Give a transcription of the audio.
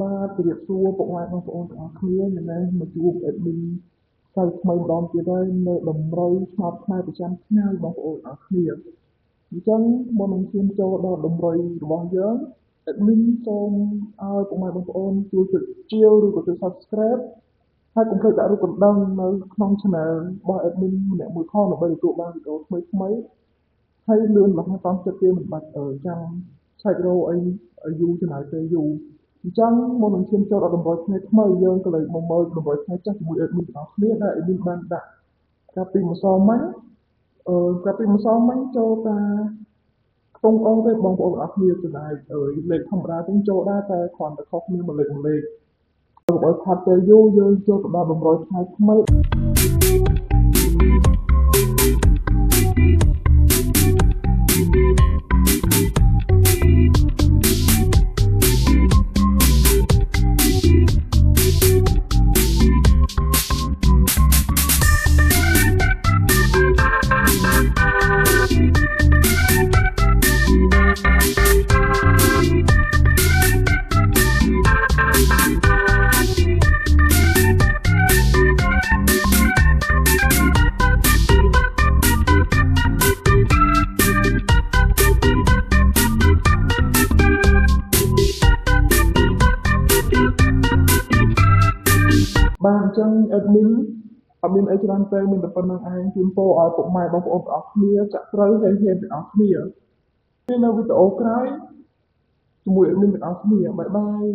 បាទជម្រាបសួរពុកម៉ែបងប្អូនទាំងអស់គ្នាថ្ងៃនេះមកជួប admin ផ្សាយថ្មីម្ដងទៀតហើយនៅតម្រូវឆ្នោតខ្មែរប្រចាំថ្ងៃបងប្អូនទាំងអស់គ្នាអញ្ចឹងមុននឹងឈានចូលដល់តម្រូវរបស់យើង admin សូមឲ្យពុកម៉ែបងប្អូនជួយចុចជាវឬក៏ចុច subscribe ហើយកុំភ្លេចដាក់រូបកណ្ដឹងនៅក្នុង channel របស់ admin ម្នាក់មួយផងដើម្បីទទួលបានវីដេអូថ្មីៗហើយលឿនរហ័សតាមចិត្តគេមិនបាច់ចាំឆែករកអីយូរចំណាយពេលយូរអញ្ចឹងមុននឹងឈានចូលដល់តម្រូវថ្ងៃថ្មីយើងក៏เลยមកមើលតម្រូវថ្ងៃចាស់ជាមួយ admin ទាំងអស់គ្នាដែល admin បានដាក់កាលពីម្សិលមិញចូលតាខ្ទង់អងទេបងប្អូនទាំងអស់គ្នាចំណាយលេខធម្មតាវិញចូលដែរតែគ្រាន់តែខុសគ្នាមួយលេខកុំឲ្យខាត់ពេលយូរយើងចូលទៅដល់តម្រូវថ្ងៃថ្មីបាទអញ្ចឹង admin អត់មានអីច្រើនទេមានតែប៉ុណ្្នឹងឯងជូនពរឲ្យពុកម៉ែបងប្អូនទាំងអស់គ្នាចាក់ត្រូវហើយហ៊ានទាំងអស់គ្នានៅវីដេអូក្រោយជាមួយ admin ទាំងអស់គ្នាបាយបាយ